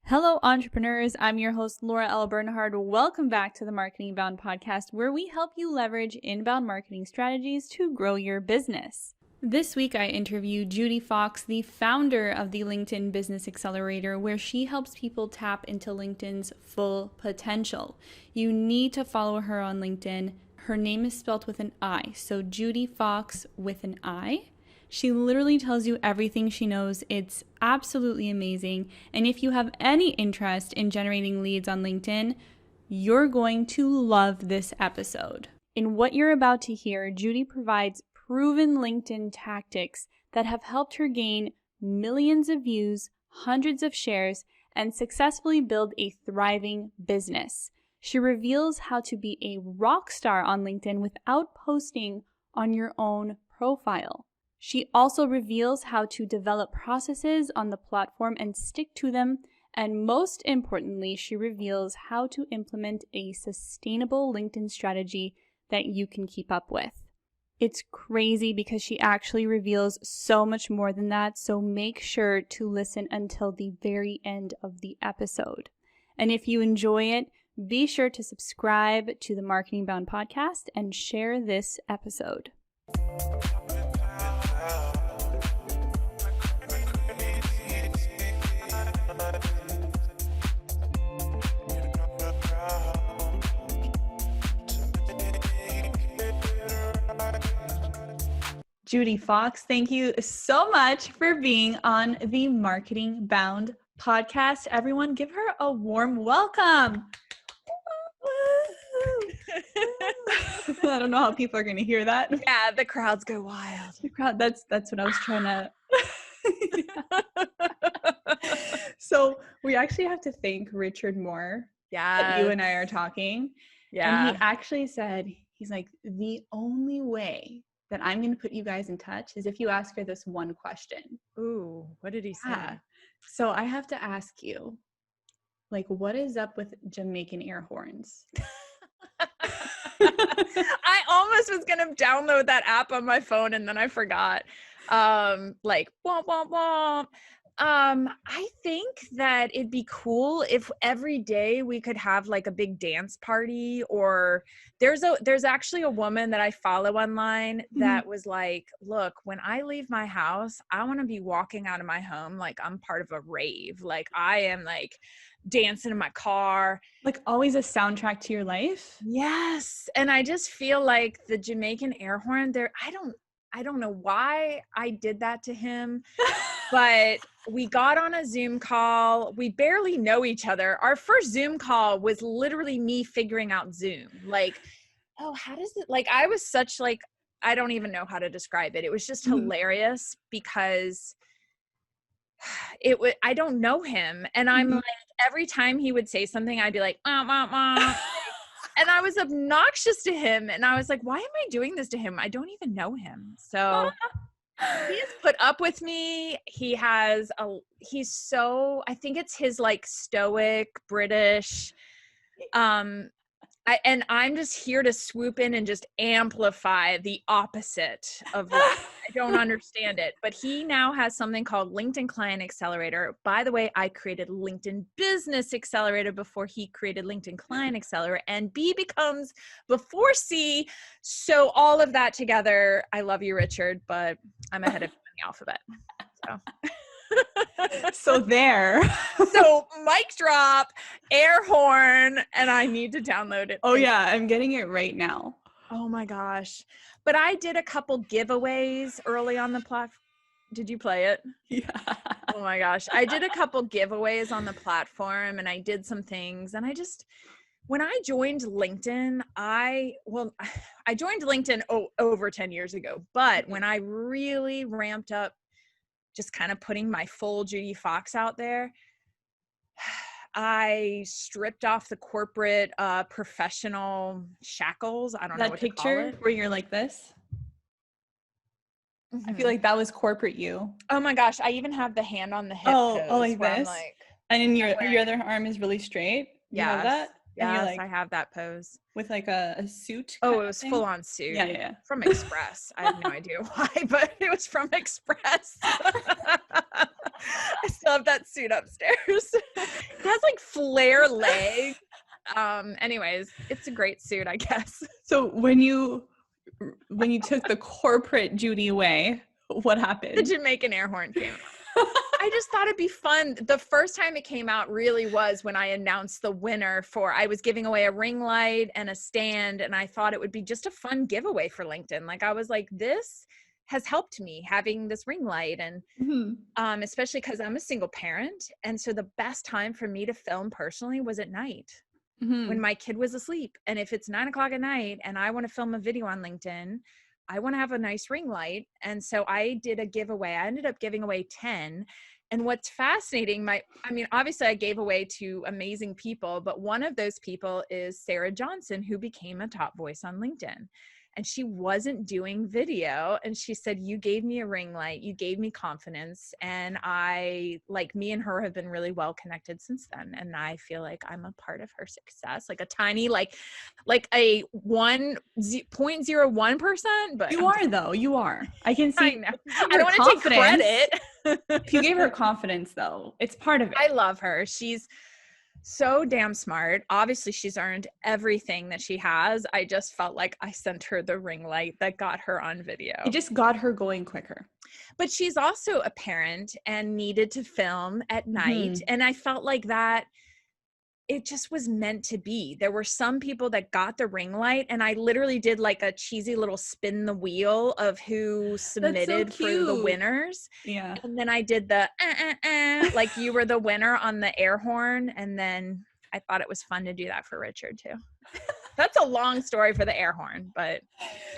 Hello, entrepreneurs. I'm your host, Laura L. Bernhard. Welcome back to the Marketing Bound podcast, where we help you leverage inbound marketing strategies to grow your business. This week, I interviewed Judi Fox, the founder of the LinkedIn Business Accelerator, where she helps people tap into LinkedIn's full potential. You need to follow her on LinkedIn. Her name is spelled with an I, so Judi Fox with an I. She literally tells you everything she knows. It's absolutely amazing. And if you have any interest in generating leads on LinkedIn, you're going to love this episode. In what you're about to hear, Judi provides proven LinkedIn tactics that have helped her gain millions of views, hundreds of shares, and successfully build a thriving business. She reveals how to be a rock star on LinkedIn without posting on your own profile. She also reveals how to develop processes on the platform and stick to them. And most importantly, she reveals how to implement a sustainable LinkedIn strategy that you can keep up with. It's crazy because she actually reveals so much more than that. So make sure to listen until the very end of the episode. And if you enjoy it, be sure to subscribe to the Marketing Bound podcast and share this episode. Judi Fox, thank you so much for being on the Marketing Bound podcast. Everyone, give her a warm welcome. I don't know how people are going to hear that. Yeah, the crowds go wild. The crowd, that's what I was trying to. So we actually have to thank Richard Moore. Yeah, that you and I are talking. Yeah, and he actually said, he's like, the only way that I'm going to put you guys in touch is if you ask her this one question. Ooh, what did he say? So I have to ask you, like, what is up with Jamaican air horns? I almost was going to download that app on my phone and then I forgot. Like, womp, womp, womp. I think that it'd be cool if every day we could have like a big dance party, or there's actually a woman that I follow online that was like, look, when I leave my house, I want to be walking out of my home like I'm part of a rave. Like I am like dancing in my car. Like always a soundtrack to your life? Yes. And I just feel like the Jamaican air horn there, I don't know why I did that to him, but we got on a Zoom call. We barely know each other. Our first Zoom call was literally me figuring out Zoom. Like, oh, how does it, like, I was such like, I don't even know how to describe it. It was just hilarious because I don't know him. And I'm like, every time he would say something, I'd be like, and I was obnoxious to him. And I was like, why am I doing this to him? I don't even know him. So he has put up with me. He's so, I think it's his like stoic British, and I'm just here to swoop in and just amplify the opposite of that. I don't understand it. But he now has something called LinkedIn Client Accelerator. By the way, I created LinkedIn Business Accelerator before he created LinkedIn Client Accelerator. And B becomes before C. So all of that together, I love you, Richard, but I'm ahead of you in the alphabet. So there. So mic drop, air horn, and I need to download it. Oh yeah, I'm getting it right now. Oh my gosh. But I did a couple giveaways early on the platform. Did you play it? Yeah. Oh my gosh. I did a couple giveaways on the platform and I did some things, and when I joined LinkedIn, I joined LinkedIn over 10 years ago, but when I really ramped up just kind of putting my full Judi Fox out there, I stripped off the corporate professional shackles. I don't know what to call it. That picture where you're like this? I feel like that was corporate you. Oh my gosh, I even have the hand on the hip pose like where this? I'm like, and then your other arm is really straight? You have that? Yes, I have that pose. With like a suit? Oh, it was full on suit. Yeah. From Express. I have no idea why, but it was from Express. I still have that suit upstairs. flare leg. Anyways, it's a great suit, I guess. So when you took the corporate Judi away, what happened? The Jamaican air horn came out. I just thought it'd be fun. The first time it came out really was when I announced the winner I was giving away a ring light and a stand, and I thought it would be just a fun giveaway for LinkedIn. Like, I was like, this has helped me having this ring light, and especially because I'm a single parent. And so the best time for me to film personally was at night when my kid was asleep. And if it's 9:00 at night and I want to film a video on LinkedIn, I want to have a nice ring light. And so I did a giveaway. I ended up giving away 10. And what's fascinating, obviously I gave away to amazing people, but one of those people is Sarah Johnson, who became a top voice on LinkedIn. And she wasn't doing video. And she said, you gave me a ring light. You gave me confidence. And me and her have been really well connected since then. And I feel like I'm a part of her success, like a tiny, like a 0.01%. But you are, though. You are. I can see. I know. I don't want to take credit. If you gave her confidence, though, it's part of it. I love her. She's so damn smart. Obviously, she's earned everything that she has. I just felt like I sent her the ring light that got her on video. It just got her going quicker. But she's also a parent and needed to film at night. And I felt like that it just was meant to be. There were some people that got the ring light, and I literally did like a cheesy little spin the wheel of who submitted for the winners. Yeah. And then I did the like you were the winner on the air horn. And then I thought it was fun to do that for Richard too. That's a long story for the air horn, but.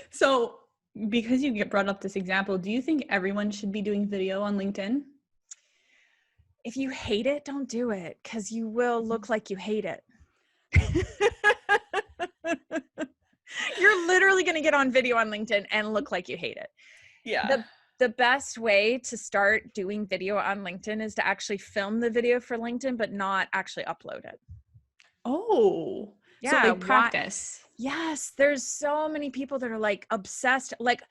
So because you brought up this example, do you think everyone should be doing video on LinkedIn? If you hate it, don't do it, because you will look like you hate it. You're literally going to get on video on LinkedIn and look like you hate it. Yeah. The best way to start doing video on LinkedIn is to actually film the video for LinkedIn, but not actually upload it. Oh. Yeah. So like practice. Yes. There's so many people that are like obsessed. Like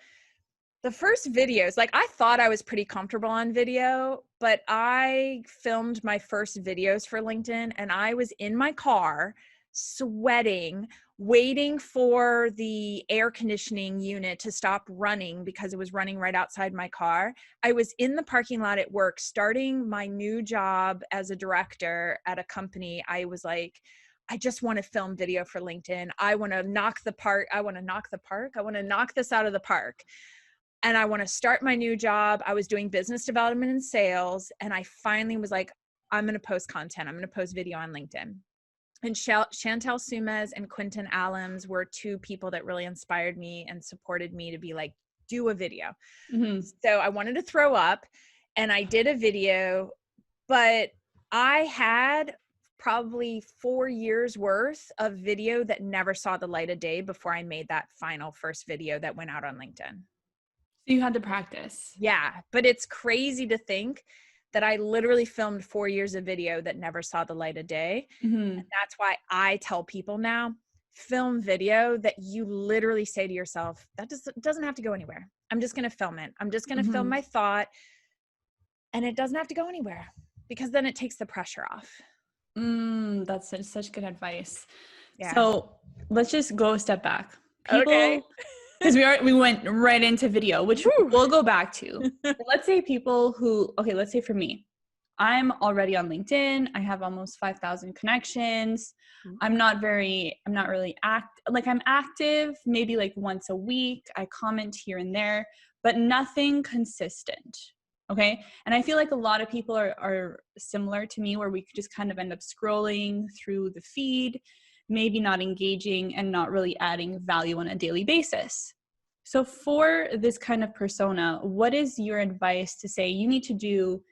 the first videos, like I thought I was pretty comfortable on video, but I filmed my first videos for LinkedIn and I was in my car sweating, waiting for the air conditioning unit to stop running because it was running right outside my car. I was in the parking lot at work starting my new job as a director at a company. I was like, I just want to film video for LinkedIn. I want to knock this out of the park. And I want to start my new job. I was doing business development and sales. And I finally was like, I'm going to post content. I'm going to post video on LinkedIn. And Chantel Sumes and Quentin Allams were two people that really inspired me and supported me to be like, do a video. So I wanted to throw up and I did a video, but I had probably 4 years worth of video that never saw the light of day before I made that final first video that went out on LinkedIn. You had to practice. Yeah, but it's crazy to think that I literally filmed 4 years of video that never saw the light of day. And that's why I tell people now, film video that you literally say to yourself, that doesn't have to go anywhere. I'm just going to film it. I'm just going to film my thought, and it doesn't have to go anywhere because then it takes the pressure off. That's such good advice. Yeah. So let's just go a step back. Okay. Because we went right into video, which we'll go back to. Let's say people who, let's say for me, I'm already on LinkedIn. I have almost 5,000 connections. I'm not really I'm active maybe like once a week. I comment here and there, but nothing consistent. Okay. And I feel like a lot of people are similar to me, where we could just kind of end up scrolling through the feed, maybe not engaging and not really adding value on a daily basis. So for this kind of persona, what is your advice to say you need to do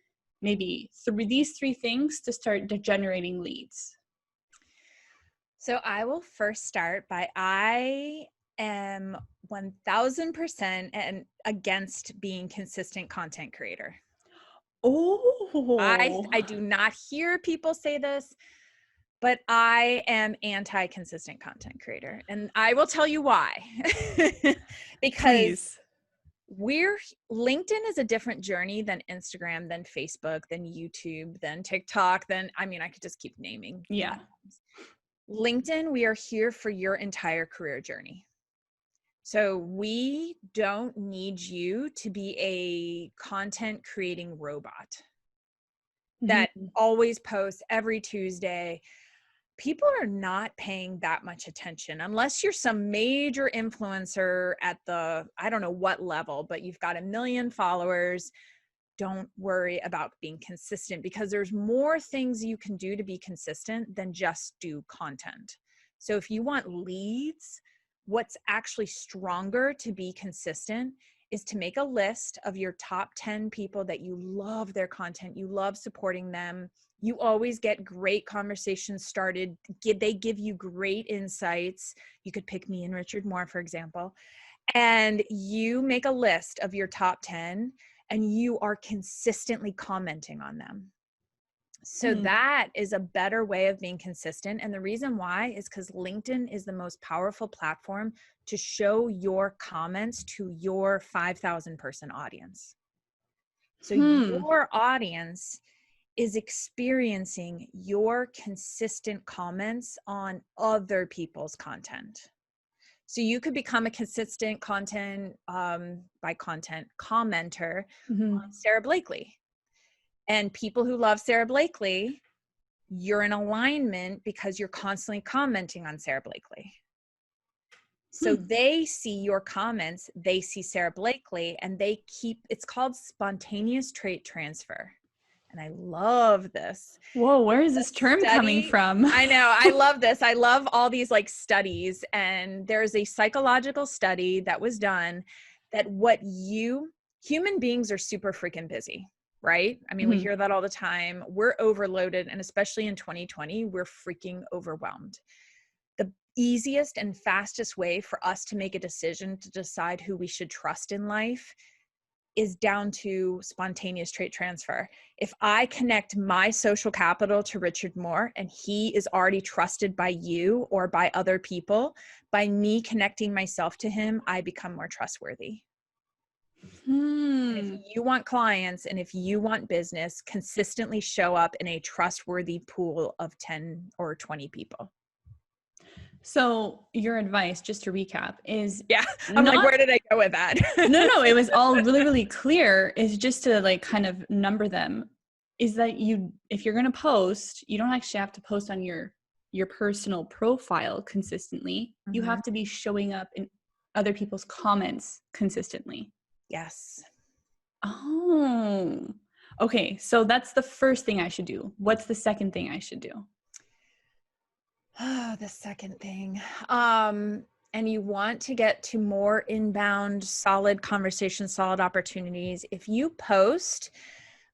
maybe these three things to start generating leads? So I will first start by I am 1000% and against being consistent content creator. Oh, I do not hear people say this, but I am anti-consistent content creator. And I will tell you why. Because please. LinkedIn is a different journey than Instagram, than Facebook, than YouTube, than TikTok, I could just keep naming. Yeah. LinkedIn, we are here for your entire career journey. So we don't need you to be a content creating robot that always posts every Tuesday. People are not paying that much attention unless you're some major influencer at I don't know what level, but you've got 1 million followers. Don't worry about being consistent, because there's more things you can do to be consistent than just do content. So if you want leads, what's actually stronger to be consistent is to make a list of your top 10 people that you love their content, you love supporting them. You always get great conversations started. They give you great insights. You could pick me and Richard Moore, for example, and you make a list of your top 10 and you are consistently commenting on them. So that is a better way of being consistent. And the reason why is because LinkedIn is the most powerful platform to show your comments to your 5,000 person audience. So your audience is experiencing your consistent comments on other people's content. So you could become a consistent commenter on Sarah Blakely. And people who love Sarah Blakely, you're in alignment because you're constantly commenting on Sarah Blakely. So they see your comments, they see Sarah Blakely, and it's called spontaneous trait transfer. And I love this. Whoa, where is this term coming from? I know. I love this. I love all these studies. And there's a psychological study that was done that human beings are super freaking busy, right? I mean, we hear that all the time. We're overloaded. And especially in 2020, we're freaking overwhelmed. The easiest and fastest way for us to make a decision to decide who we should trust in life is down to spontaneous trait transfer. If I connect my social capital to Richard Moore and he is already trusted by you or by other people, by me connecting myself to him, I become more trustworthy. And if you want clients and if you want business, consistently show up in a trustworthy pool of 10 or 20 people. So your advice, just to recap, is I'm like, where did I go with that? No, it was all really, really clear. Is just to kind of number them. Is that if you're going to post, you don't actually have to post on your personal profile consistently. You have to be showing up in other people's comments consistently. Yes. Oh, okay. So that's the first thing I should do. What's the second thing I should do? The second thing. And you want to get to more inbound, solid conversations, solid opportunities. If you post,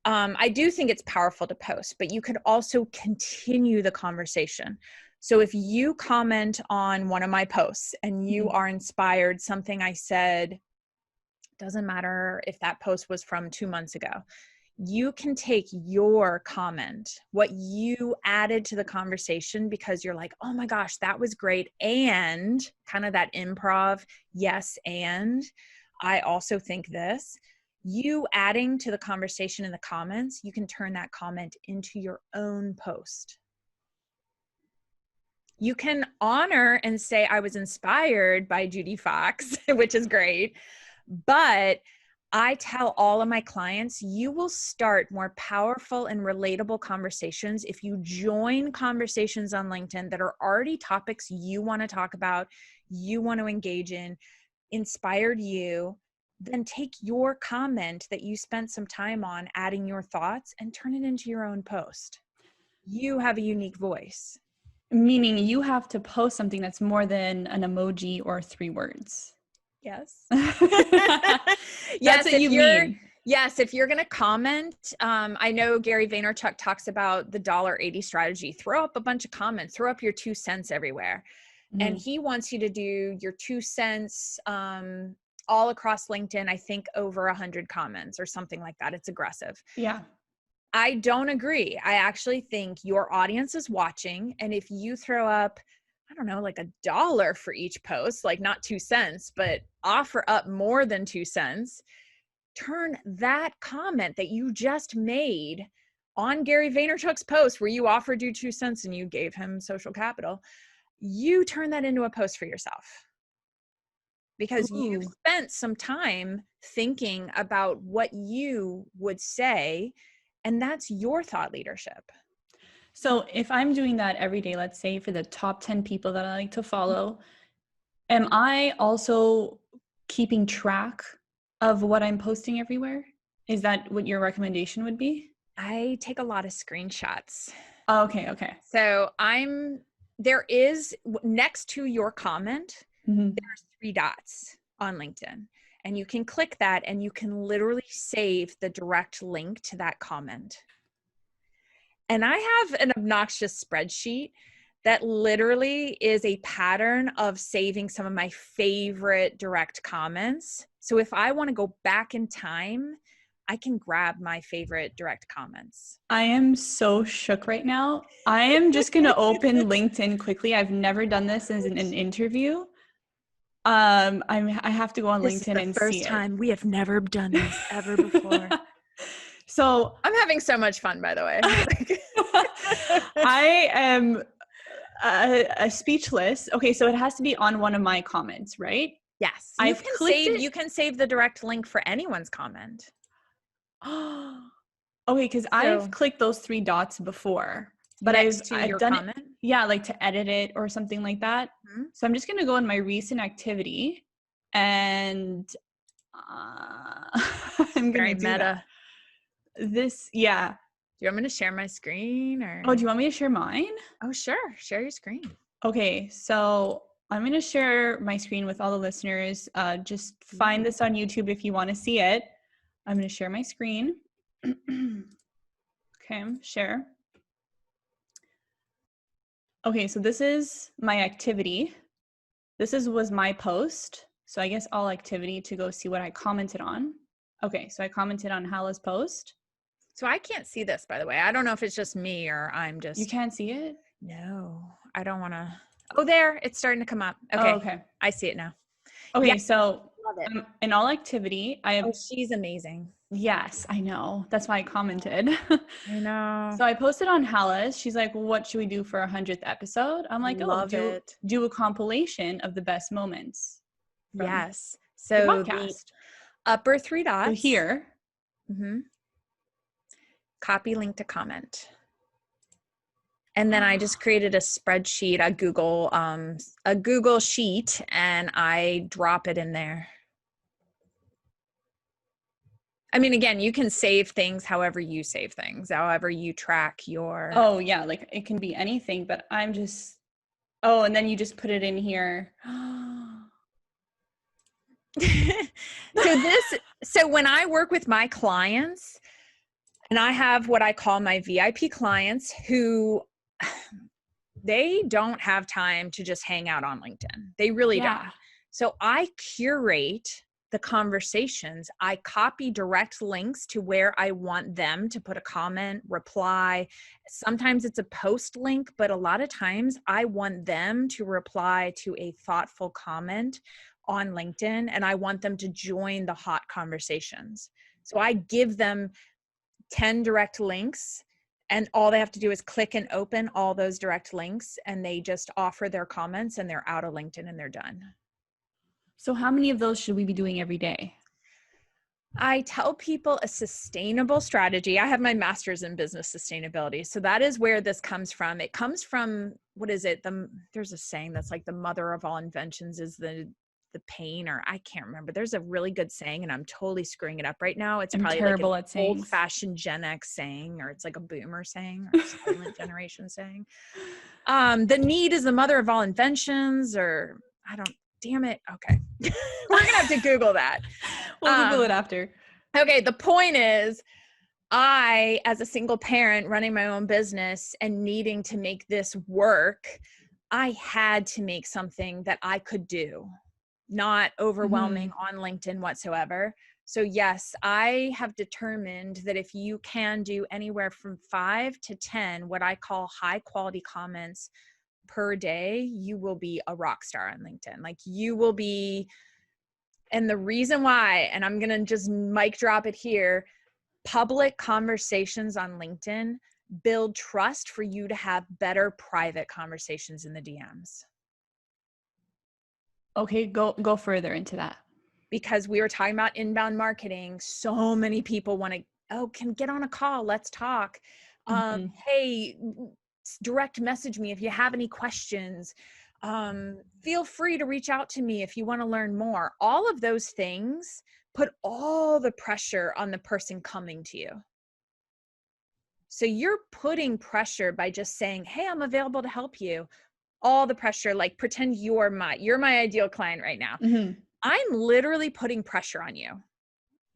I do think it's powerful to post, but you could also continue the conversation. So if you comment on one of my posts and you are inspired, something I said, doesn't matter if that post was from 2 months ago, you can take your comment, what you added to the conversation, because you're like, oh my gosh, that was great. And kind of that improv, yes, and I also think this. You adding to the conversation in the comments, you can turn that comment into your own post. You can honor and say, I was inspired by Judi Fox, which is great. But I tell all of my clients, you will start more powerful and relatable conversations if you join conversations on LinkedIn that are already topics you want to talk about, you want to engage in, inspired you. Then take your comment that you spent some time on adding your thoughts and turn it into your own post. You have a unique voice. Meaning you have to post something that's more than an emoji or 3 words. Yes. That's what you mean. Yes, if you're going to comment, I know Gary Vaynerchuk talks about the $1.80 strategy. Throw up a bunch of comments, throw up your 2 cents everywhere. And he wants you to do your 2 cents all across LinkedIn, I think over 100 comments or something like that. It's aggressive. Yeah. I don't agree. I actually think your audience is watching. And if you throw up, I don't know, like $1 for each post, like not 2 cents, but offer up more than 2 cents. Turn that comment that you just made on Gary Vaynerchuk's post where you offered you 2 cents and you gave him social capital, you turn that into a post for yourself. Because you've spent some time thinking about what you would say, and that's your thought leadership. So if I'm doing that every day, let's say for the top 10 people that I like to follow, am I also keeping track of what I'm posting everywhere? Is that what your recommendation would be? I take a lot of screenshots. Oh, okay. So there is, next to your comment, there's 3 dots on LinkedIn. And you can click that and you can literally save the direct link to that comment. And I have an obnoxious spreadsheet that literally is a pattern of saving some of my favorite direct comments. So if I want to go back in time, I can grab my favorite direct comments. I am so shook right now. I am just going to open LinkedIn quickly. I've never done this as an interview. I have to go on LinkedIn and see it. This is the first time we have never done this ever before. So I'm having so much fun, by the way. I am a speechless. Okay, so it has to be on one of my comments, right? Yes. You can save the direct link for anyone's comment. Okay, because I've clicked those 3 dots before, but I've done comment? It. Yeah, like to edit it or something like that. Mm-hmm. So I'm just gonna go in my recent activity, and I'm gonna do meta. This, yeah. Do you want me to share my screen or? Oh, do you want me to share mine? Oh, sure. Share your screen. Okay, so I'm gonna share my screen with all the listeners. Just find this on YouTube if you want to see it. I'm gonna share my screen. Okay, share. Okay, so this is my activity. This was my post. So I guess all activity to go see what I commented on. Okay, so I commented on Hala's post. So I can't see this, by the way. I don't know if it's just me or I'm just... You can't see it? No, I don't want to... Oh, there. It's starting to come up. Okay. Oh, okay. I see it now. Okay, yeah, so in all activity, I have... Oh, she's amazing. Yes, I know. That's why I commented. I know. So I posted on Hala's. She's like, well, what should we do for our 100th episode? I'm like, do a compilation of the best moments. Yes. So the upper 3 dots. So here. Mm-hmm. Copy link to comment. And then I just created a spreadsheet, a Google sheet, and I drop it in there. I mean, again, you can save things however you save things, however you track your... Oh, yeah, like it can be anything, but I'm just... Oh, and then you just put it in here. So when I work with my clients, and I have what I call my VIP clients who... they don't have time to just hang out on LinkedIn. They really don't. So I curate the conversations. I copy direct links to where I want them to put a comment, reply. Sometimes it's a post link, but a lot of times I want them to reply to a thoughtful comment on LinkedIn, and I want them to join the hot conversations. So I give them 10 direct links, and all they have to do is click and open all those direct links, and they just offer their comments, and they're out of LinkedIn and they're done. So how many of those should we be doing every day? I tell people a sustainable strategy. I have my master's in business sustainability. So that is where this comes from. It comes from, what is it? There's a saying that's like the mother of all inventions is the pain, or I can't remember. There's a really good saying, and I'm totally screwing it up right now. It's probably terrible like an old-fashioned Gen X saying, or it's like a boomer saying, or silent generation saying. The need is the mother of all inventions, or damn it. Okay. We're going to have to Google that. We'll Google it after. Okay. The point is, I, as a single parent running my own business and needing to make this work, I had to make something that I could do, not overwhelming on LinkedIn whatsoever. So yes, I have determined that if you can do anywhere from 5 to 10, what I call high quality comments per day, you will be a rock star on LinkedIn. Like you will be, and the reason why, and I'm going to just mic drop it here, public conversations on LinkedIn build trust for you to have better private conversations in the DMs. Okay, go further into that. Because we were talking about inbound marketing. So many people want to, can get on a call. Let's talk. Hey, direct message me if you have any questions. Feel free to reach out to me if you want to learn more. All of those things put all the pressure on the person coming to you. So you're putting pressure by just saying, hey, I'm available to help you. All the pressure, like pretend you're my ideal client right now. I'm literally putting pressure on you,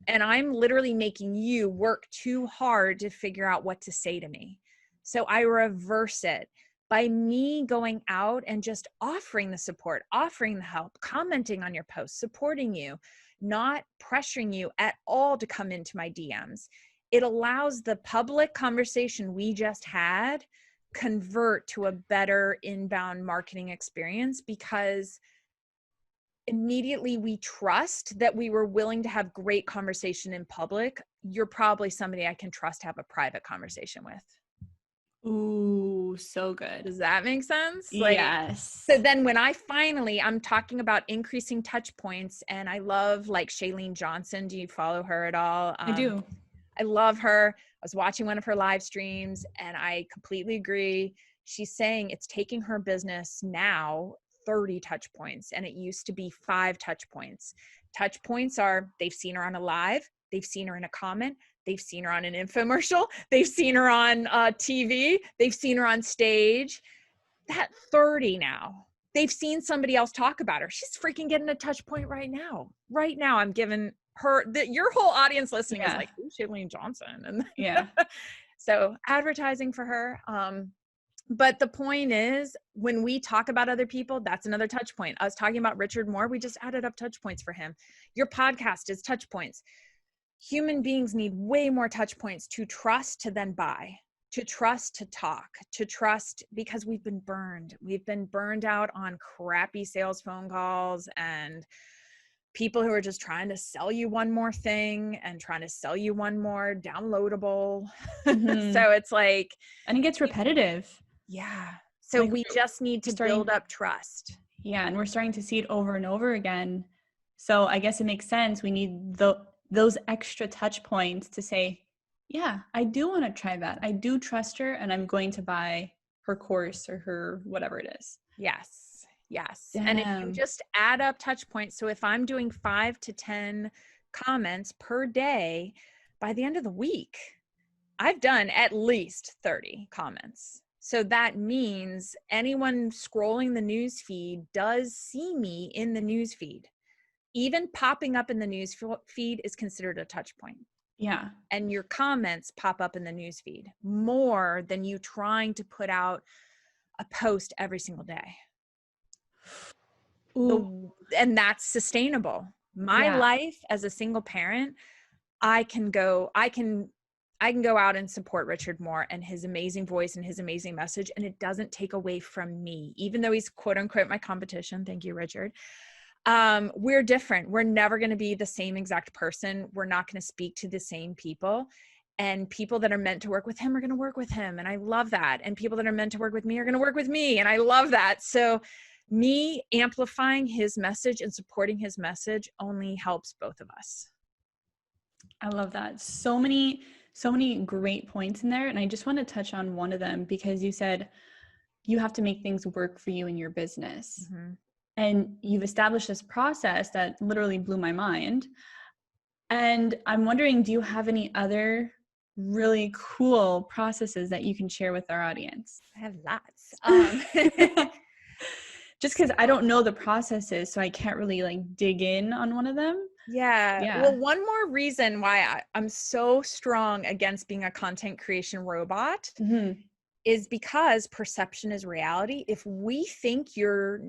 and I'm literally making you work too hard to figure out what to say to me. So I reverse it by me going out and just offering the support, offering the help, commenting on your posts, supporting you, not pressuring you at all to come into my DMs. It allows the public conversation we just had convert to a better inbound marketing experience, because immediately we trust that we were willing to have great conversation in public. You're probably somebody I can trust to have a private conversation with. Ooh, so good. Does that make sense? Yes. So then when I'm talking about increasing touch points, and I love like Shailene Johnson. Do you follow her at all? I do. I love her. I was watching one of her live streams and I completely agree. She's saying it's taking her business now 30 touch points, and it used to be 5 touch points. Touch points are, they've seen her on a live, they've seen her in a comment, they've seen her on an infomercial, they've seen her on TV, they've seen her on stage. That 30 now, they've seen somebody else talk about her. She's freaking getting a touch point right now. Right now, I'm giving her, your whole audience listening is like, ooh, Shailene Johnson. And so advertising for her. But the point is, when we talk about other people, that's another touch point. I was talking about Richard Moore. We just added up touch points for him. Your podcast is touch points. Human beings need way more touch points to trust, to then buy, to trust, to talk, to trust, because we've been burned. We've been burned out on crappy sales phone calls and people who are just trying to sell you one more thing and trying to sell you one more downloadable. So it's like, and it gets repetitive. Yeah. So like we just need to build up trust. Yeah. And we're starting to see it over and over again. So I guess it makes sense. We need those extra touch points to say, yeah, I do want to try that. I do trust her and I'm going to buy her course or her whatever it is. Yes. Yes. Damn. And if you just add up touch points, so if I'm doing 5 to 10 comments per day, by the end of the week, I've done at least 30 comments. So that means anyone scrolling the news feed does see me in the news feed. Even popping up in the news feed is considered a touch point. Yeah. And your comments pop up in the news feed more than you trying to put out a post every single day. Ooh. And that's sustainable. My life as a single parent, I can go out and support Richard Moore and his amazing voice and his amazing message, and it doesn't take away from me, even though he's quote unquote my competition. Thank you, Richard. We're different. We're never going to be the same exact person. We're not going to speak to the same people, and people that are meant to work with him are going to work with him. And I love that. And people that are meant to work with me are going to work with me. And I love that. So me amplifying his message and supporting his message only helps both of us. I love that. So many great points in there. And I just want to touch on one of them, because you said you have to make things work for you in your business. Mm-hmm. And you've established this process that literally blew my mind. And I'm wondering, do you have any other really cool processes that you can share with our audience? I have lots. Just because I don't know the processes, so I can't really like dig in on one of them. Yeah. Well, one more reason why I'm so strong against being a content creation robot is because perception is reality. If we think you're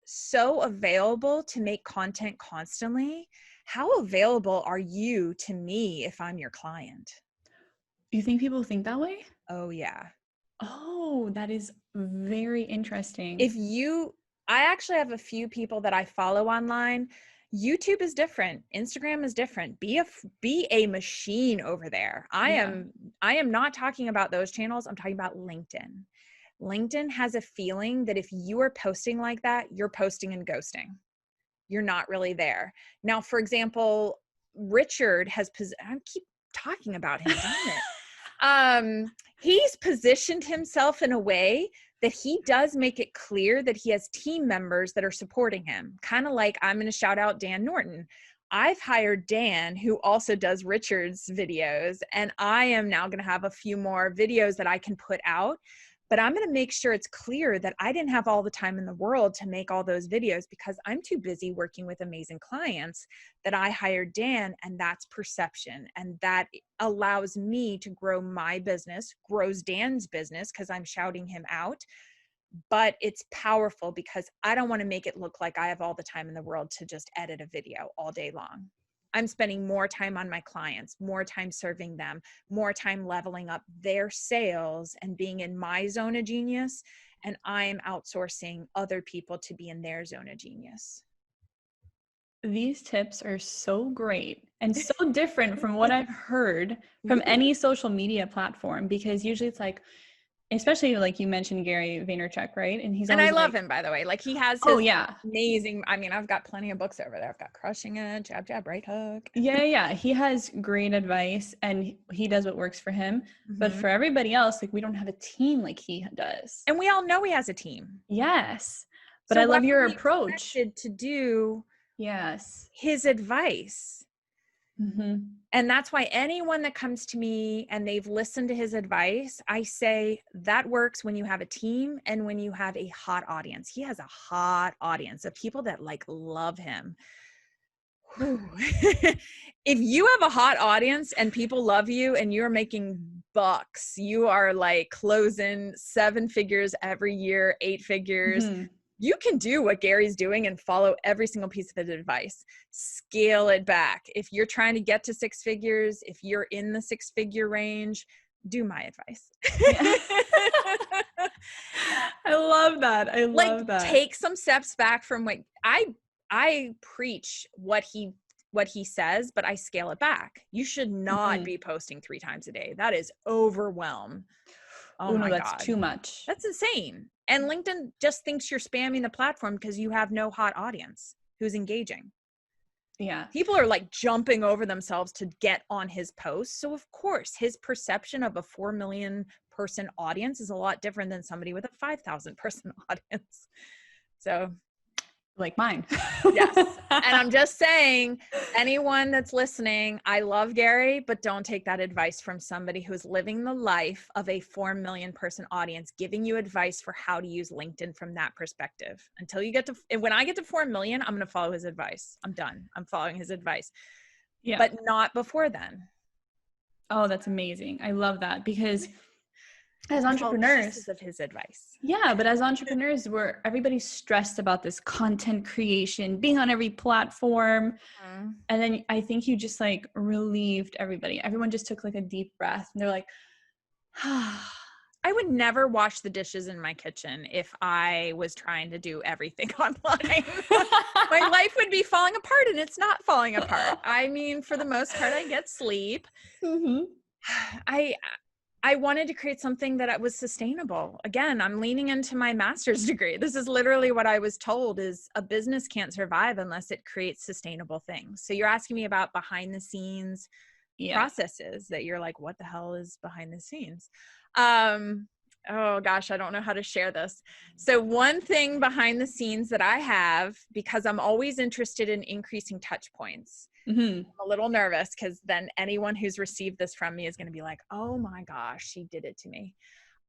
so available to make content constantly, how available are you to me if I'm your client? You think people think that way? Oh yeah. Oh, that is very interesting. I actually have a few people that I follow online. YouTube is different. Instagram is different. Be a machine over there. Yeah. I am not talking about those channels. I'm talking about LinkedIn. LinkedIn has a feeling that if you are posting like that, you're posting and ghosting. You're not really there. Now, for example, Richard I keep talking about him, damn it. He's positioned himself in a way that he does make it clear that he has team members that are supporting him. Kind of like, I'm going to shout out Dan Norton. I've hired Dan, who also does Richard's videos, and I am now going to have a few more videos that I can put out. But I'm going to make sure it's clear that I didn't have all the time in the world to make all those videos because I'm too busy working with amazing clients that I hired Dan, and that's perception. And that allows me to grow my business, grows Dan's business because I'm shouting him out. But it's powerful because I don't want to make it look like I have all the time in the world to just edit a video all day long. I'm spending more time on my clients, more time serving them, more time leveling up their sales and being in my zone of genius. And I'm outsourcing other people to be in their zone of genius. These tips are so great and so different from what I've heard from any social media platform, because usually it's like, especially like you mentioned Gary Vaynerchuk, right? And he's And always I love like, him, by the way. Like he has oh his yeah, amazing, I mean, I've got plenty of books over there. I've got Crushing It, Jab, Jab, Right Hook. yeah. He has great advice and he does what works for him. But for everybody else, like we don't have a team like he does. And we all know he has a team. Yes. But So I why love are your we approach. expected to do Yes. his advice? Mm-hmm. And that's why anyone that comes to me and they've listened to his advice, I say that works when you have a team and when you have a hot audience. He has a hot audience of people that like love him. If you have a hot audience and people love you and you're making bucks, you are like closing 7 figures every year, 8 figures. Mm-hmm. You can do what Gary's doing and follow every single piece of his advice. Scale it back. If you're trying to get to 6 figures, if you're in the 6-figure range, do my advice. Yeah. I love that. I Like love that. take some steps back from what I preach what he says, but I scale it back. You should not be posting 3 times a day. That is overwhelm. Oh No, my that's God. too much. That's insane. And LinkedIn just thinks you're spamming the platform because you have no hot audience who's engaging. Yeah. People are like jumping over themselves to get on his posts. So of course, his perception of a 4 million person audience is a lot different than somebody with a 5,000 person audience. So Like mine. yes. And I'm just saying, anyone that's listening, I love Gary, but don't take that advice from somebody who's living the life of a 4 million person audience, giving you advice for how to use LinkedIn from that perspective. Until you get to, and when I get to 4 million, I'm going to follow his advice. I'm done. I'm following his advice. Yeah. But not before then. Oh, that's amazing. I love that because as entrepreneurs, pieces of his advice. yeah, but as entrepreneurs, everybody's stressed about this content creation, being on every platform. And then I think you just like relieved everybody. Everyone just took like a deep breath and they're like, I would never wash the dishes in my kitchen if I was trying to do everything online. My life would be falling apart, and it's not falling apart. I mean, for the most part, I get sleep. Mm-hmm. I wanted to create something that was sustainable. Again, I'm leaning into my master's degree. This is literally what I was told is a business can't survive unless it creates sustainable things. So you're asking me about behind the scenes processes that you're like, what the hell is behind the scenes? Oh gosh, I don't know how to share this. So one thing behind the scenes that I have, because I'm always interested in increasing touch points. I'm a little nervous because then anyone who's received this from me is going to be like, oh my gosh, she did it to me.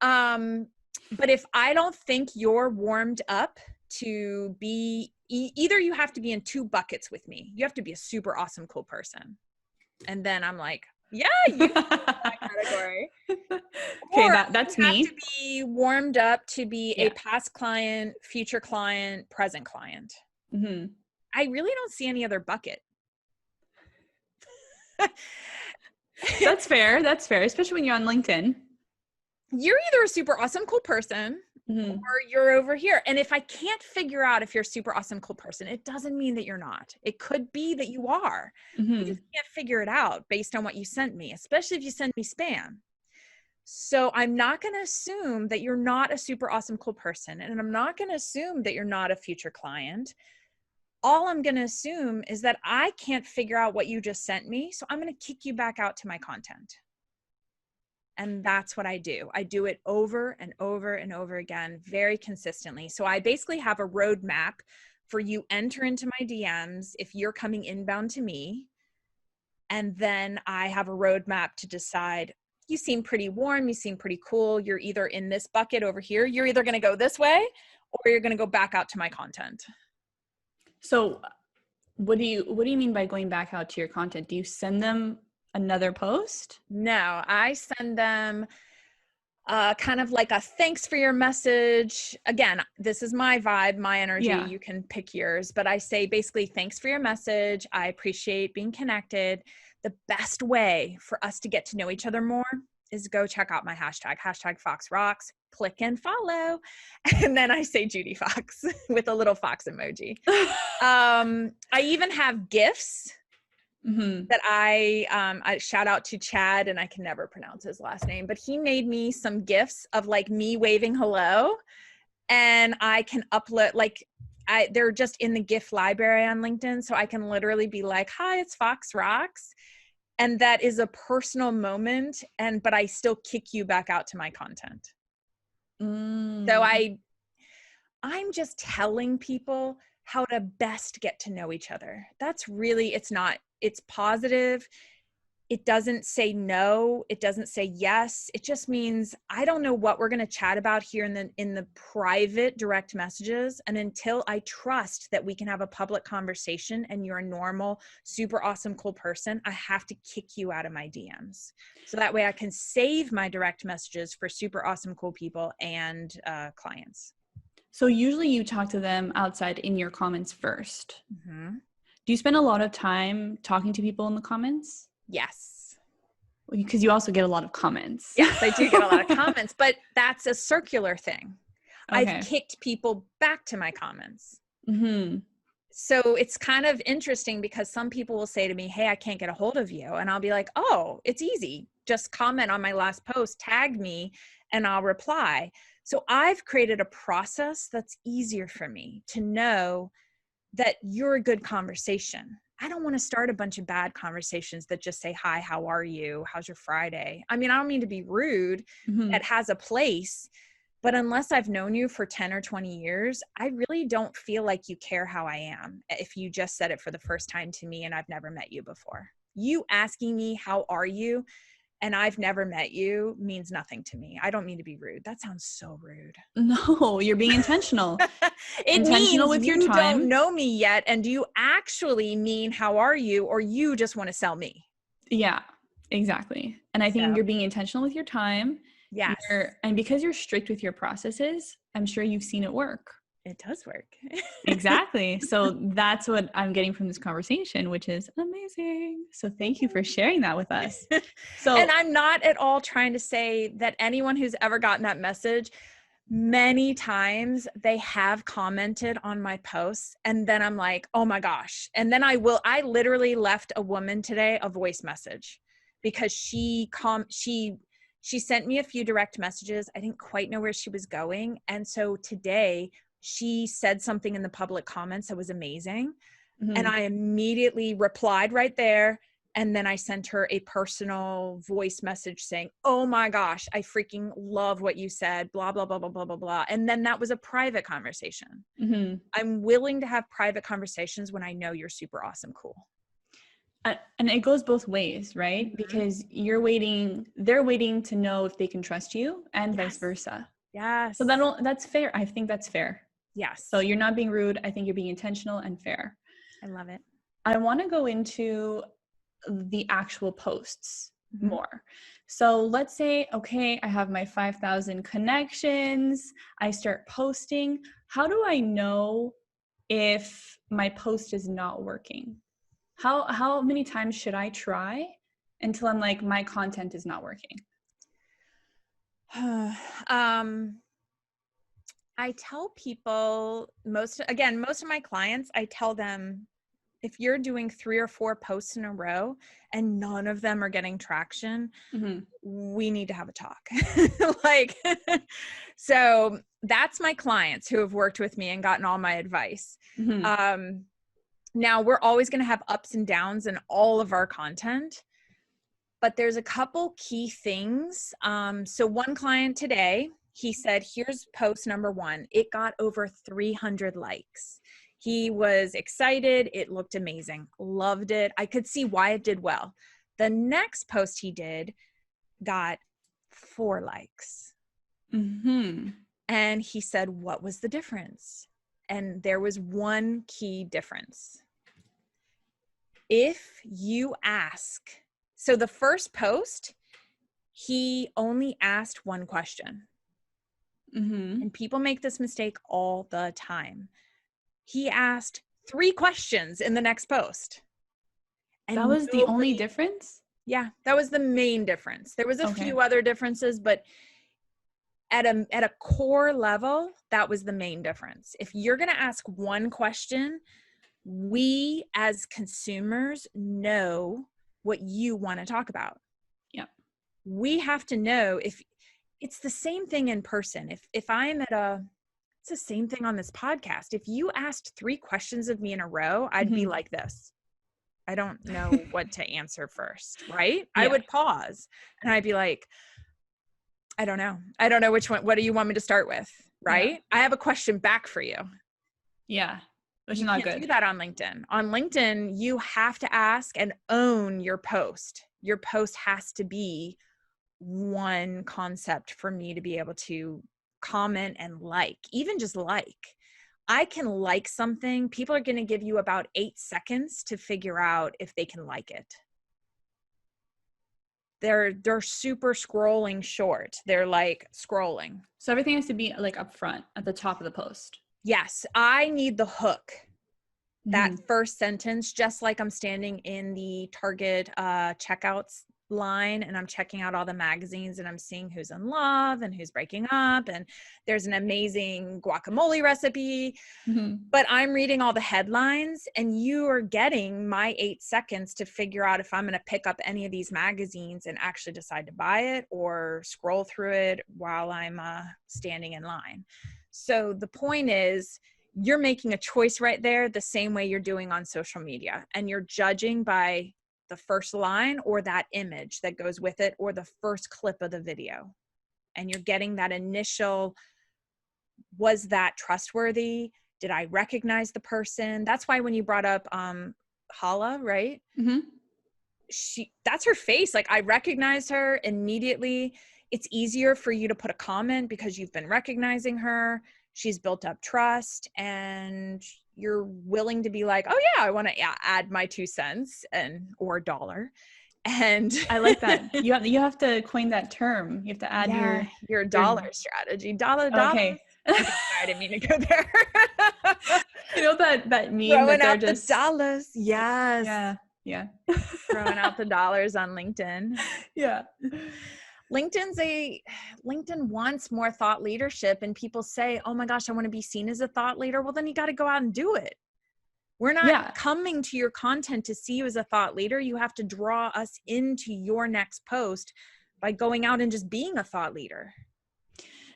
But if I don't think you're warmed up to be, either you have to be in 2 buckets with me. You have to be a super awesome, cool person. And then I'm like, yeah, you fit that category. Okay, that's me. You have to be warmed up to be a past client, future client, present client. I really don't see any other bucket. That's fair. That's fair, especially when you're on LinkedIn. you're either a super awesome, cool person or you're over here. And if I can't figure out if you're a super awesome, cool person, it doesn't mean that you're not. It could be that you are. I just can't figure it out based on what you sent me, especially if you send me spam. So I'm not going to assume that you're not a super awesome, cool person. And I'm not going to assume that you're not a future client. All I'm going to assume is that I can't figure out what you just sent me. So I'm going to kick you back out to my content. And that's what I do. I do it over and over and over again, very consistently. So I basically have a roadmap for you enter into my DMs if you're coming inbound to me. And then I have a roadmap to decide, you seem pretty warm, you seem pretty cool. You're either in this bucket over here. You're either going to go this way or you're going to go back out to my content. So what do you mean by going back out to your content? Do you send them another post? No, I send them kind of like a thanks for your message. Again, this is my vibe, my energy. Yeah. You can pick yours, but I say basically thanks for your message. I appreciate being connected. The best way for us to get to know each other more is go check out my hashtag #FoxRocks, click and follow. And then I say Judi Fox with a little fox emoji. I even have GIFs that I shout out to Chad, and I can never pronounce his last name, but he made me some GIFs of like me waving hello, and I can upload, like they're just in the GIF library on LinkedIn. So I can literally be like, hi, it's Fox Rocks. And that is a personal moment, but I still kick you back out to my content. So I'm just telling people how to best get to know each other. That's really, it's positive. It doesn't say no. It doesn't say yes. It just means I don't know what we're going to chat about here in the private direct messages. And until I trust that we can have a public conversation and you're a normal, super awesome, cool person, I have to kick you out of my DMs. So that way I can save my direct messages for super awesome, cool people and clients. So usually you talk to them outside in your comments first. Do you spend a lot of time talking to people in the comments? Yes. Because you also get a lot of comments. Yes, I do get a lot of comments, but that's a circular thing. Okay. I've kicked people back to my comments. So it's kind of interesting because some people will say to me, hey, I can't get a hold of you. And I'll be like, oh, it's easy. Just comment on my last post, tag me, and I'll reply. So I've created a process that's easier for me to know that you're a good conversation. I don't want to start a bunch of bad conversations that just say, hi, how are you? How's your Friday? I mean, I don't mean to be rude. That has a place. But unless I've known you for 10 or 20 years, I really don't feel like you care how I am if you just said it for the first time to me and I've never met you before. You asking me, how are you? And I've never met you means nothing to me. I don't mean to be rude. That sounds so rude. No, you're being intentional. Intentional with your time. You don't know me yet. And do you actually mean how are you, or you just want to sell me? Yeah, exactly. And I think you're being intentional with your time. Yes. And because you're strict with your processes, I'm sure you've seen it work. It does work. Exactly. So that's what I'm getting from this conversation, which is amazing. So thank you for sharing that with us. And I'm not at all trying to say that anyone who's ever gotten that message, many times they have commented on my posts and then I'm like, oh my gosh. And then I literally left a woman today a voice message because she sent me a few direct messages. I didn't quite know where she was going. And so today she said something in the public comments that was amazing. And I immediately replied right there. And then I sent her a personal voice message saying, oh my gosh, I freaking love what you said, blah, blah, blah, blah, blah, blah, blah. And then that was a private conversation. I'm willing to have private conversations when I know you're super awesome, cool. And it goes both ways, right? Because they're waiting to know if they can trust you and vice versa. Yes. So that's fair. I think that's fair. Yes. So you're not being rude. I think you're being intentional and fair. I love it. I want to go into the actual posts more. So let's say, okay, I have my 5,000 connections. I start posting. How do I know if my post is not working? How many times should I try until I'm like, my content is not working? I tell people most of my clients, I tell them, if you're doing 3 or 4 posts in a row and none of them are getting traction, we need to have a talk. Like, so that's my clients who have worked with me and gotten all my advice. Now we're always going to have ups and downs in all of our content, but there's a couple key things. So one client today, he said, here's post number 1. It got over 300 likes. He was excited. It looked amazing. Loved it. I could see why it did well. The next post he did got 4 likes. And he said, what was the difference? And there was one key difference. If you ask, so the first post, he only asked one question. And people make this mistake all the time. He asked 3 questions in the next post. And that was the only difference? Yeah, that was the main difference. There was a few other differences, but at a core level, that was the main difference. If you're going to ask one question, we as consumers know what you want to talk about. Yeah. We have to know. If it's the same thing in person. If I'm it's the same thing on this podcast. If you asked 3 questions of me in a row, I'd be like this. I don't know what to answer first, right? Yeah. I would pause and I'd be like, I don't know. I don't know which one. What do you want me to start with? Right? Yeah. I have a question back for you. Yeah. Which is you not can't good. Do that on LinkedIn. On LinkedIn, you have to ask and own your post. Your post has to be one concept for me to be able to comment and like, even just like. I can like something. People are going to give you about 8 seconds to figure out if they can like it. They're super scrolling short. They're like scrolling. So everything has to be like up front at the top of the post. Yes. I need the hook. That first sentence, just like I'm standing in the Target checkouts line and I'm checking out all the magazines and I'm seeing who's in love and who's breaking up and there's an amazing guacamole recipe, but I'm reading all the headlines and you are getting my 8 seconds to figure out if I'm going to pick up any of these magazines and actually decide to buy it or scroll through it while I'm standing in line. So the point is, you're making a choice right there the same way you're doing on social media, and you're judging by the first line or that image that goes with it or the first clip of the video. And you're getting that initial, was that trustworthy? Did I recognize the person? That's why when you brought up Hala, right? That's her face. Like, I recognized her immediately. It's easier for you to put a comment because you've been recognizing her. She's built up trust and you're willing to be like, oh yeah, I want to add my 2 cents or $1. And I like that. You have to coin that term. You have to add your dollar strategy. Dollar. Okay. I didn't mean to go there. You know that meme throwing that they're out just the dollars. Yes. Yeah. Throwing out the dollars on LinkedIn. Yeah. LinkedIn wants more thought leadership, and people say, oh my gosh, I want to be seen as a thought leader. Well, then you got to go out and do it. We're not coming to your content to see you as a thought leader. You have to draw us into your next post by going out and just being a thought leader.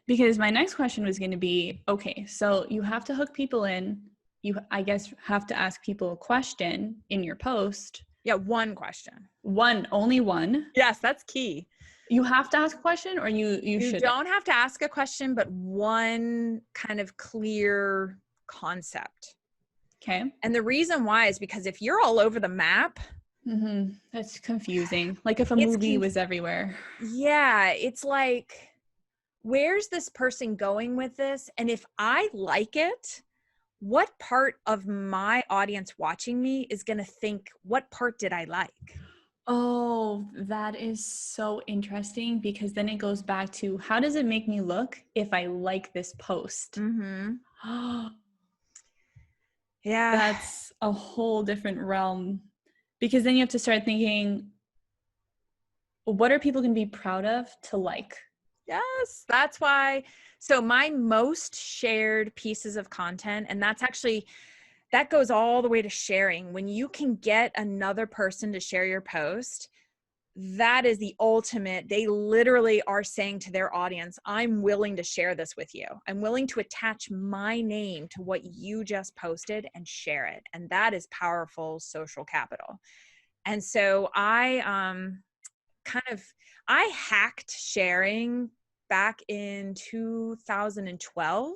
Because my next question was going to be, okay, so you have to hook people in. You, I guess, have to ask people a question in your post. Yeah, one question. Only one. Yes, that's key. You have to ask a question, or you shouldn't? You don't have to ask a question, but one kind of clear concept. Okay. And the reason why is because if you're all over the map, that's confusing. Like if a movie was everywhere. Yeah, it's like, where's this person going with this? And if I like it, what part of my audience watching me is going to think, what part did I like? Oh, that is so interesting, because then it goes back to, how does it make me look if I like this post? Yeah. That's a whole different realm, because then you have to start thinking, what are people going to be proud of to like? Yes, that's why. So my most shared pieces of content, and that goes all the way to sharing. When you can get another person to share your post, that is the ultimate. They literally are saying to their audience, I'm willing to share this with you. I'm willing to attach my name to what you just posted and share it. And that is powerful social capital. And so I hacked sharing back in 2012.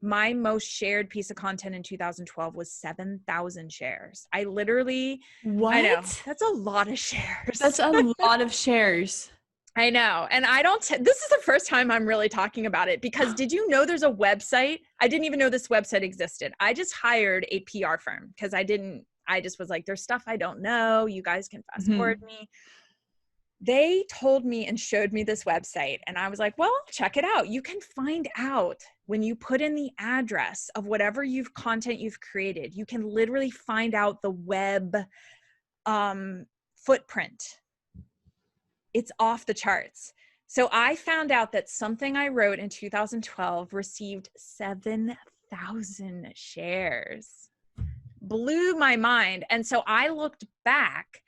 My most shared piece of content in 2012 was 7,000 shares. I know, What? that's a lot of shares. That's a lot of shares. I know. And this is the first time I'm really talking about it, because did you know there's a website? I didn't even know this website existed. I just hired a PR firm because I just was like, there's stuff I don't know. You guys can fast forward me. They told me and showed me this website, and I was like, well, check it out. You can find out when you put in the address of whatever content you've created, you can literally find out the web footprint. It's off the charts. So I found out that something I wrote in 2012 received 7,000 shares. Blew my mind. And so I looked back.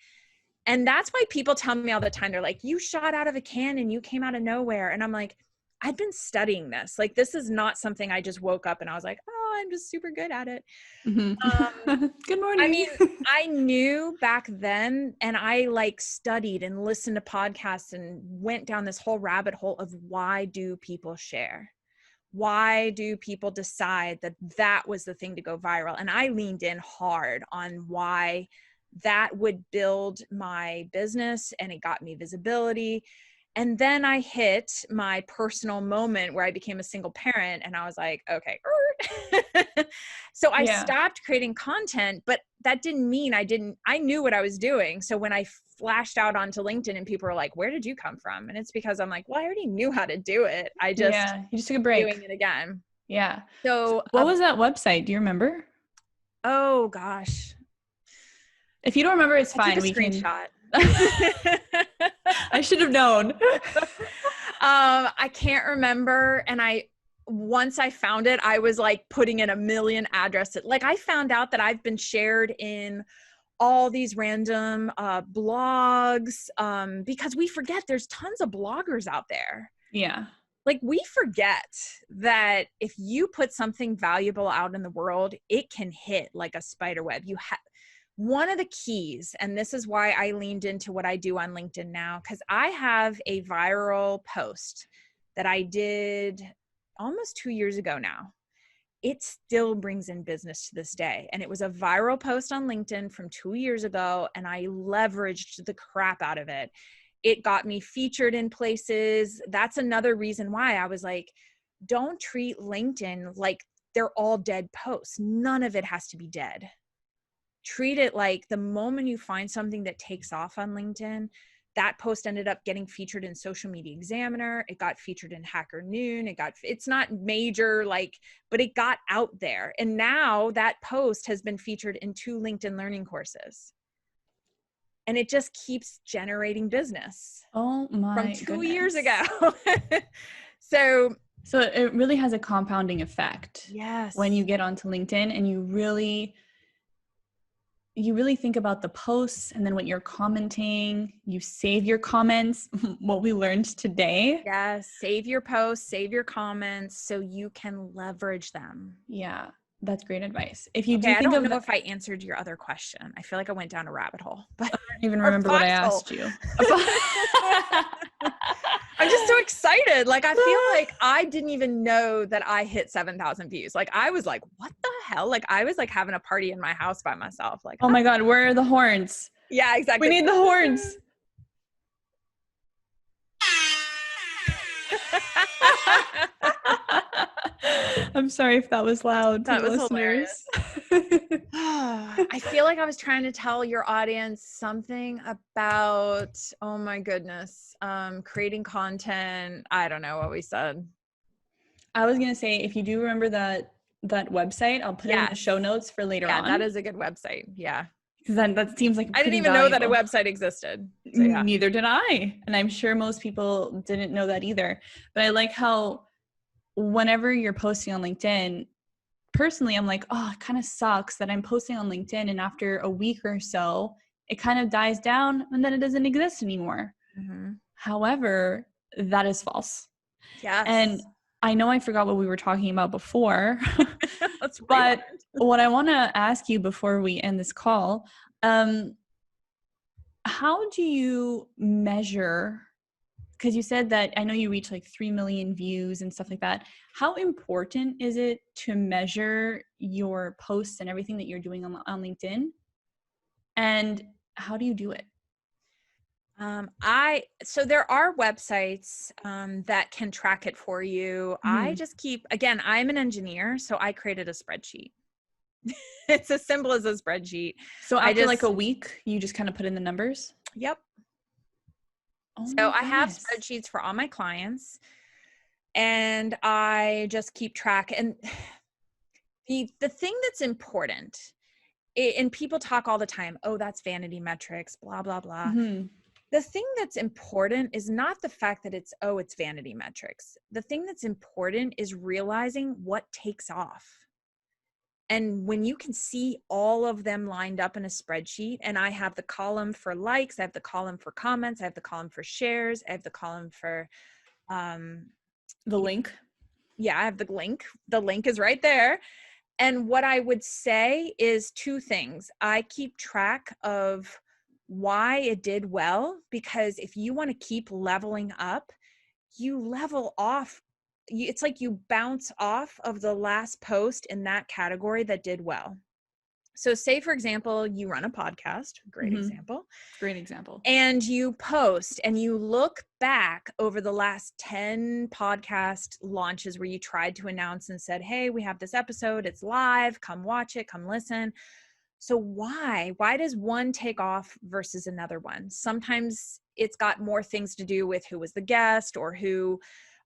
And that's why people tell me all the time, they're like, you shot out of a cannon, you came out of nowhere. And I'm like, I've been studying this. Like, this is not something I just woke up and I was like, oh, I'm just super good at it. Good morning. I mean, I knew back then, and I studied and listened to podcasts and went down this whole rabbit hole of why do people share? Why do people decide that that was the thing to go viral? And I leaned in hard on why that would build my business, and it got me visibility. And then I hit my personal moment where I became a single parent, and I was like, okay. So I stopped creating content, but that didn't mean I knew what I was doing. So when I flashed out onto LinkedIn and people were like, where did you come from? And it's because I'm like, well, I already knew how to do it. You just took a break. Doing it again. Yeah. So what was that website? Do you remember? Oh gosh. If you don't remember, it's fine. We screenshot. I should have known. I can't remember. And once I found it, I was like putting in a million addresses. Like, I found out that I've been shared in all these random blogs, because we forget there's tons of bloggers out there. Yeah. Like, we forget that if you put something valuable out in the world, it can hit like a spider web. One of the keys, and this is why I leaned into what I do on LinkedIn now, because I have a viral post that I did almost 2 years ago now. It still brings in business to this day. And it was a viral post on LinkedIn from 2 years ago, and I leveraged the crap out of it. It got me featured in places. That's another reason why I was like, don't treat LinkedIn like they're all dead posts. None of it has to be dead. Treat it like the moment you find something that takes off on LinkedIn, that post ended up getting featured in Social Media Examiner. It got featured in Hacker Noon. It's not major, but it got out there. And now that post has been featured in 2 LinkedIn learning courses. And it just keeps generating business. Oh my From 2 years ago. So it really has a compounding effect. Yes. When you get onto LinkedIn and you really think about the posts, and then when you're commenting, you save your comments, what we learned today. Yes. Save your posts, save your comments so you can leverage them. Yeah. That's great advice. If you I don't know if I answered your other question. I feel like I went down a rabbit hole, but I don't even remember what I asked you. I'm just so excited. Like, I feel like I didn't even know that I hit 7,000 views. Like, I was like, what the hell? Like, I was like having a party in my house by myself. Like, oh my God, where are the horns? Yeah, exactly. We need the horns. I'm sorry if that was loud to the listeners. I feel like I was trying to tell your audience something about, oh my goodness, creating content. I don't know what we said. I was going to say, if you do remember that website, I'll put it in the show notes for later on. Yeah, that is a good website. Yeah. Because that seems like I didn't pretty even know that a valuable. website existed. So yeah. Neither did I. And I'm sure most people didn't know that either. But I like how whenever you're posting on LinkedIn, personally, I'm like, oh, it kind of sucks that I'm posting on LinkedIn and after a week or so, it kind of dies down and then it doesn't exist anymore. Mm-hmm. However, that is false. Yes. And I know I forgot what we were talking about before, Let's but rewind. what I want to ask you before we end this call, how do you measure, because you said that I know you reach like 3 million views and stuff like that. How important is it to measure your posts and everything that you're doing on LinkedIn? And how do you do it? So there are websites that can track it for you. I just again, I'm an engineer, so I created a spreadsheet. It's as simple as a spreadsheet. So after like a week, you just kind of put in the numbers? Yep. Oh So my I have goodness. spreadsheets for all my clients, and I just keep track. And the thing that's important, and people talk all the time, oh, that's vanity metrics, blah, blah, blah. Mm-hmm. The thing that's important is not the fact that it's vanity metrics. The thing that's important is realizing what takes off. And when you can see all of them lined up in a spreadsheet, and I have the column for likes, I have the column for comments, I have the column for shares, I have the column for The link. yeah, I have the link. The link is right there. And what I would say is two things. I keep track of why it did well, because if you want to keep leveling up, you level off. It's like you bounce off of the last post in that category that did well. So say, for example, you run a podcast, great example. Great example. And you post and you look back over the last 10 podcast launches where you tried to announce and said, hey, we have this episode, it's live, come watch it, come listen. So why does one take off versus another one? Sometimes it's got more things to do with who was the guest or who,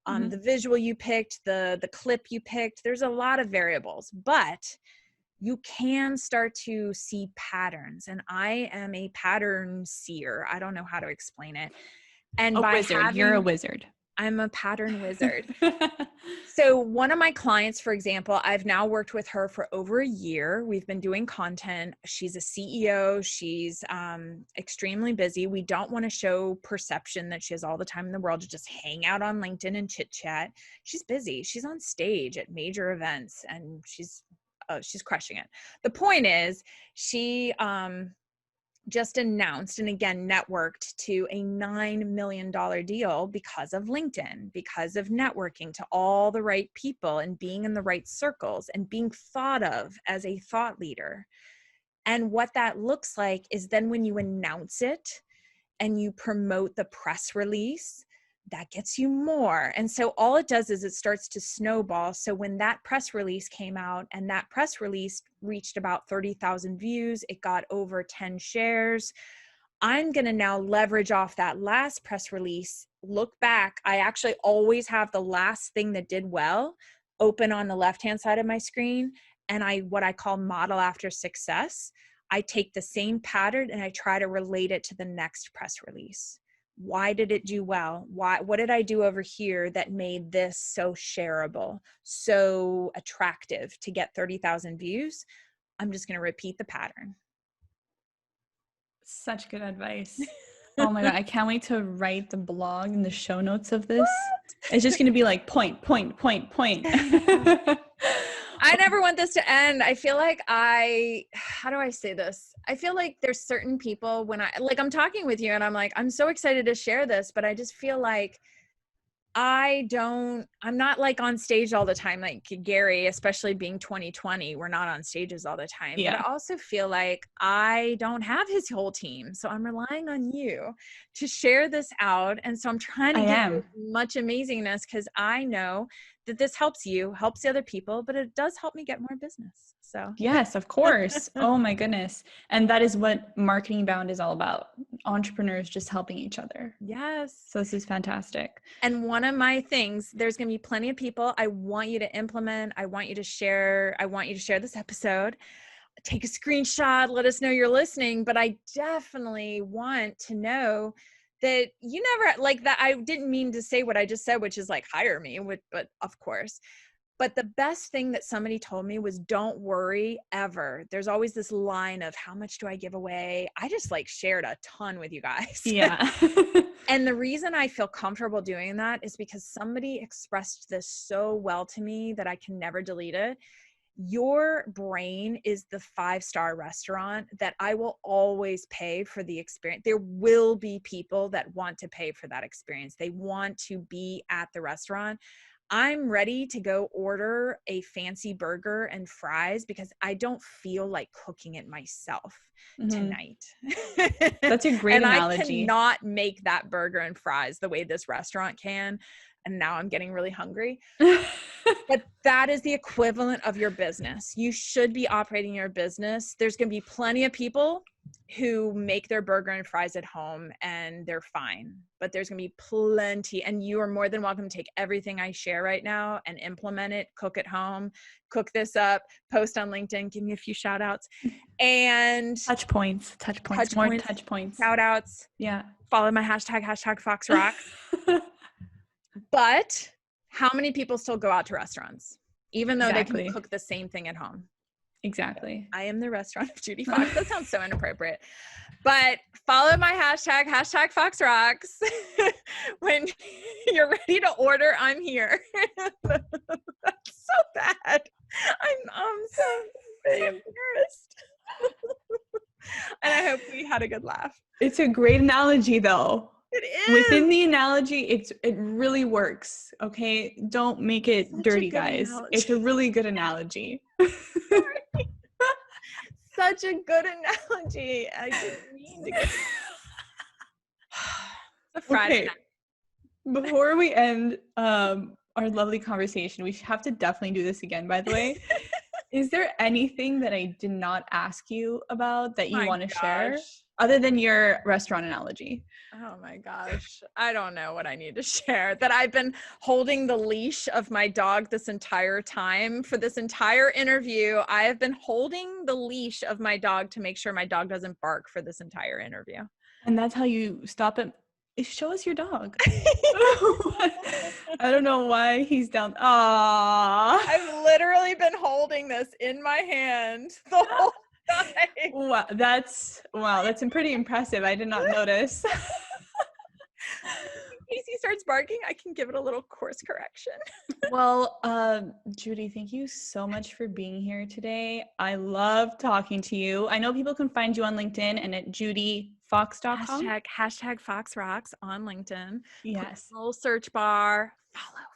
the visual you picked, the clip you picked. There's a lot of variables, but you can start to see patterns. And I am a pattern seer. I don't know how to explain it. And You're a wizard. I'm a pattern wizard. So one of my clients, for example, I've now worked with her for over a year. We've been doing content. She's a CEO. She's extremely busy. We don't want to show perception that she has all the time in the world to just hang out on LinkedIn and chit chat. She's busy. She's on stage at major events and she's crushing it. The point is she just announced and again networked to a $9 million deal because of LinkedIn, because of networking to all the right people and being in the right circles and being thought of as a thought leader. And what that looks like is then when you announce it and you promote the press release, that gets you more. And so all it does is it starts to snowball. So when that press release came out and that press release reached about 30,000 views, it got over 10 shares. I'm going to now leverage off that last press release, look back. I actually always have the last thing that did well open on the left-hand side of my screen. And what I call model after success. I take the same pattern and I try to relate it to the next press release. Why did it do well? What did I do over here that made this so shareable, so attractive to get 30,000 views? I'm just going to repeat the pattern. Such good advice. Oh my God. I can't wait to write the blog and the show notes of this. What? It's just going to be like point. I never want this to end. I feel like how do I say this? I feel like there's certain people when I'm talking with you and I'm like, I'm so excited to share this, but I just feel like I'm not like on stage all the time. Like Gary, especially being 2020, we're not on stages all the time. Yeah. But I also feel like I don't have his whole team. So I'm relying on you to share this out. And so I'm trying to give you as much amazingness because I know that this helps you, helps the other people, but it does help me get more business. So yes, of course. Oh my goodness. And that is what Marketing Bound is all about. Entrepreneurs just helping each other. Yes. So this is fantastic. And one of my things, there's going to be plenty of people I want you to implement. I want you to share this episode. take a screenshot, let us know you're listening. But I definitely want to know that you never like that. I didn't mean to say what I just said, which is like, hire me, but of course. But the best thing that somebody told me was, don't worry ever. There's always this line of, how much do I give away? I just like shared a ton with you guys. Yeah. And the reason I feel comfortable doing that is because somebody expressed this so well to me that I can never delete it. Your brain is the 5-star restaurant that I will always pay for the experience. There will be people that want to pay for that experience. They want to be at the restaurant. I'm ready to go order a fancy burger and fries because I don't feel like cooking it myself tonight. That's a great and analogy. I cannot make that burger and fries the way this restaurant can. And now I'm getting really hungry. But that is the equivalent of your business. You should be operating your business. There's going to be plenty of people who make their burger and fries at home and they're fine. But there's going to be plenty. And you are more than welcome to take everything I share right now and implement it, cook at home, cook this up, post on LinkedIn, give me a few shout outs. And touch points, more touch points. Shout outs. Yeah. Follow my hashtag FoxRocks. But how many people still go out to restaurants, even though they can cook the same thing at home? Exactly. I am the restaurant of Judi Fox. That sounds so inappropriate. But follow my hashtag FoxRocks. When you're ready to order, I'm here. That's so bad. I'm so embarrassed. And I hope we had a good laugh. It's a great analogy, though. It is. Within the analogy, it really works. Okay, don't make it dirty, guys. Analogy. It's a really good analogy. Such a good analogy. I didn't mean to get a Friday night. Before we end our lovely conversation, we have to definitely do this again, by the way. Is there anything that I did not ask you about that you want to share? Other than your restaurant analogy. Oh my gosh. I don't know what I need to share. That I've been holding the leash of my dog this entire time. For this entire interview, I have been holding the leash of my dog to make sure my dog doesn't bark for this entire interview. And that's how you stop him. Show us your dog. I don't know why he's down. Aww. I've literally been holding this in my hand the whole time. Wow, that's pretty impressive. I did not notice. In case he starts barking, I can give it a little course correction. Well, Judi, thank you so much for being here today. I love talking to you. I know people can find you on LinkedIn and at judifox.com. Hashtag FoxRocks on LinkedIn. Yes. Little search bar.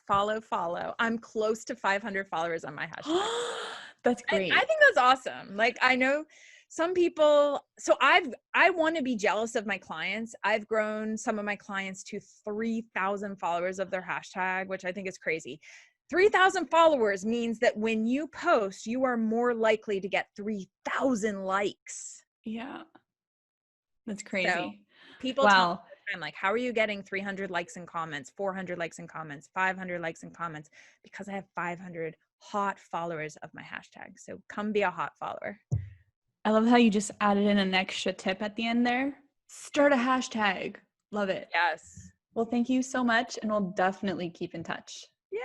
Follow. I'm close to 500 followers on my hashtag. That's great. I think that's awesome. Like, I know some people, so I want to be jealous of my clients. I've grown some of my clients to 3,000 followers of their hashtag, which I think is crazy. 3,000 followers means that when you post, you are more likely to get 3,000 likes. Yeah. That's crazy. So people tell me, I'm like, how are you getting 300 likes and comments, 400 likes and comments, 500 likes and comments? Because I have 500 hot followers of my hashtag. So come be a hot follower. I love how you just added in an extra tip at the end there. Start a hashtag. Love it. Yes. Well, thank you so much. And we'll definitely keep in touch. Yay.